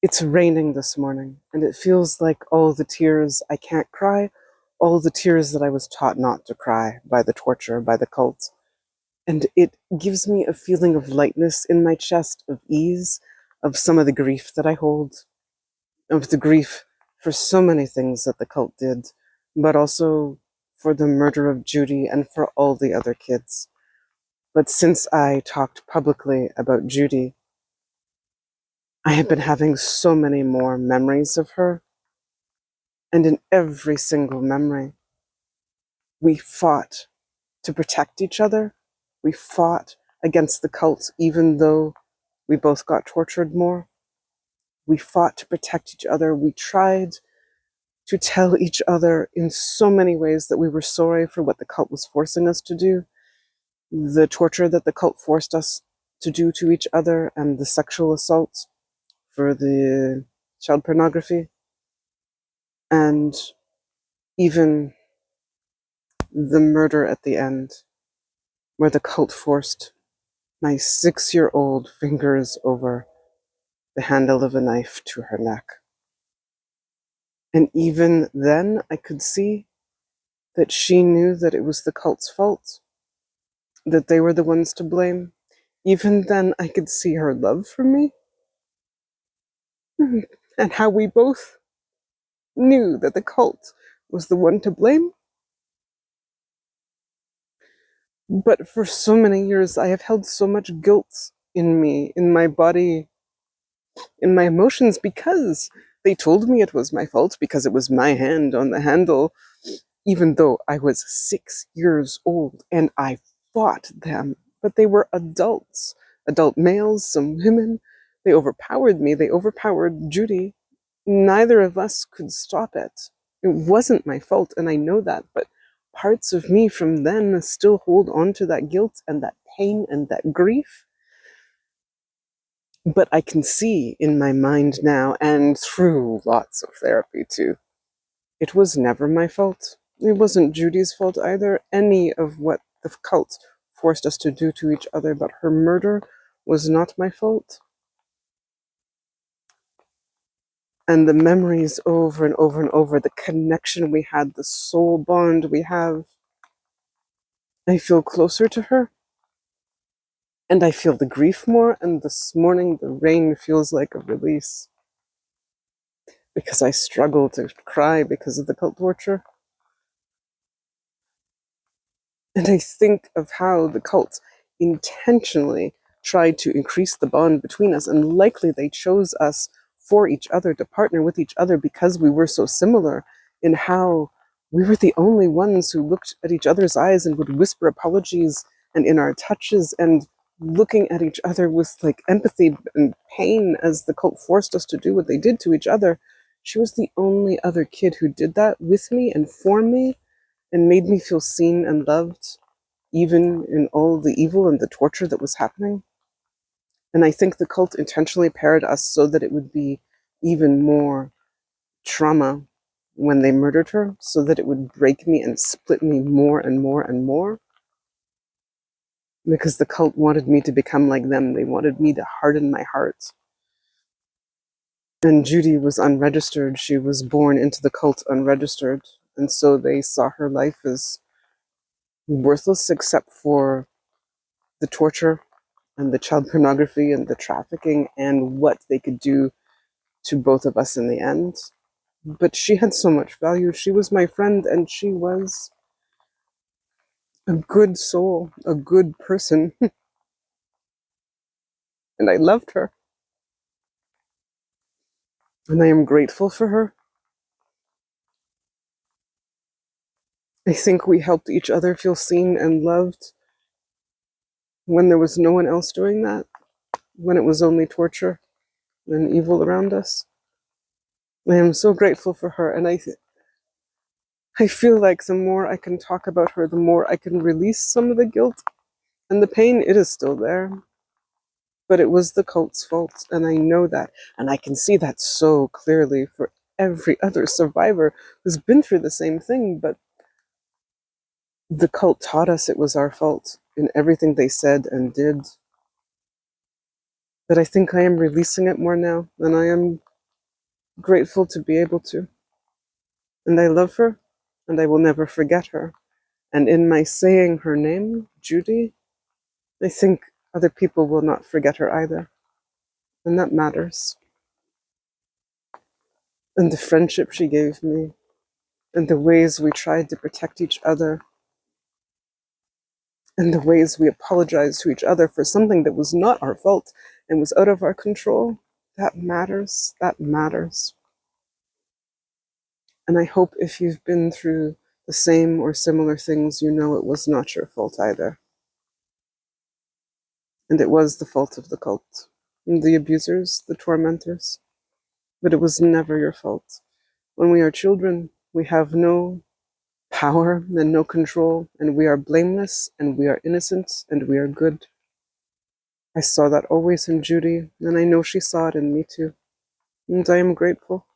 It's raining this morning, and it feels like all the tears I can't cry, all the tears that I was taught not to cry by the torture, by the cult. And it gives me a feeling of lightness in my chest, of ease, of some of the grief that I hold, of the grief for so many things that the cult did, but also for the murder of Judy and for all the other kids. But since I talked publicly about Judy, I have been having so many more memories of her. And in every single memory, we fought to protect each other. We fought against the cult, even though we both got tortured more. We fought to protect each other. We tried to tell each other in so many ways that we were sorry for what the cult was forcing us to do, the torture that the cult forced us to do to each other, and the sexual assault for the child pornography, and even the murder at the end, where the cult forced my 6-year-old fingers over the handle of a knife to her neck. And even then, I could see that she knew that it was the cult's fault, that they were the ones to blame. Even then, I could see her love for me, and how we both knew that the cult was the one to blame. But for so many years, I have held so much guilt in me, in my body, in my emotions, because they told me it was my fault, because it was my hand on the handle, even though I was 6 years old and I fought them. But they were adults, adult males, some women. They overpowered me. They overpowered Judy. Neither of us could stop it. It wasn't my fault, and I know that, but parts of me from then still hold on to that guilt and that pain and that grief. But I can see in my mind now, and through lots of therapy too, it was never my fault. It wasn't Judy's fault either. Any of what the cult forced us to do to each other, but her murder was not my fault. And the memories over and over and over, the connection we had, the soul bond we have, I feel closer to her. And I feel the grief more, and this morning the rain feels like a release. Because I struggle to cry because of the cult torture. And I think of how the cult intentionally tried to increase the bond between us, and likely they chose us for each other, to partner with each other, because we were so similar in how we were the only ones who looked at each other's eyes and would whisper apologies, and in our touches, and looking at each other with like empathy and pain as the cult forced us to do what they did to each other. She was the only other kid who did that with me and for me, and made me feel seen and loved, even in all the evil and the torture that was happening. And I think the cult intentionally paired us so that it would be even more trauma when they murdered her, so that it would break me and split me more and more and more. Because the cult wanted me to become like them. They wanted me to harden my heart. And Judy was unregistered. She was born into the cult unregistered. And so they saw her life as worthless, except for the torture and the child pornography and the trafficking and what they could do to both of us in the end. But she had so much value. She was my friend, and she was a good soul, a good person. And I loved her. And I am grateful for her. I think we helped each other feel seen and loved when there was no one else doing that, when it was only torture and evil around us. I am so grateful for her, and I feel like the more I can talk about her, the more I can release some of the guilt and the pain. It is still there, but it was the cult's fault, and I know that, and I can see that so clearly for every other survivor who's been through the same thing. But the cult taught us it was our fault in everything they said and did. But I think I am releasing it more now than I am grateful to be able to. And I love her, and I will never forget her. And in my saying her name, Judy, I think other people will not forget her either. And that matters. And the friendship she gave me, and the ways we tried to protect each other, and the ways we apologized to each other for something that was not our fault and was out of our control, that matters. That matters. And I hope if you've been through the same or similar things, you know it was not your fault either. And it was the fault of the cult, and the abusers, the tormentors. But it was never your fault. When we are children, we have no power and no control, and we are blameless, and we are innocent, and we are good. I saw that always in Judy, and I know she saw it in me too. And I am grateful.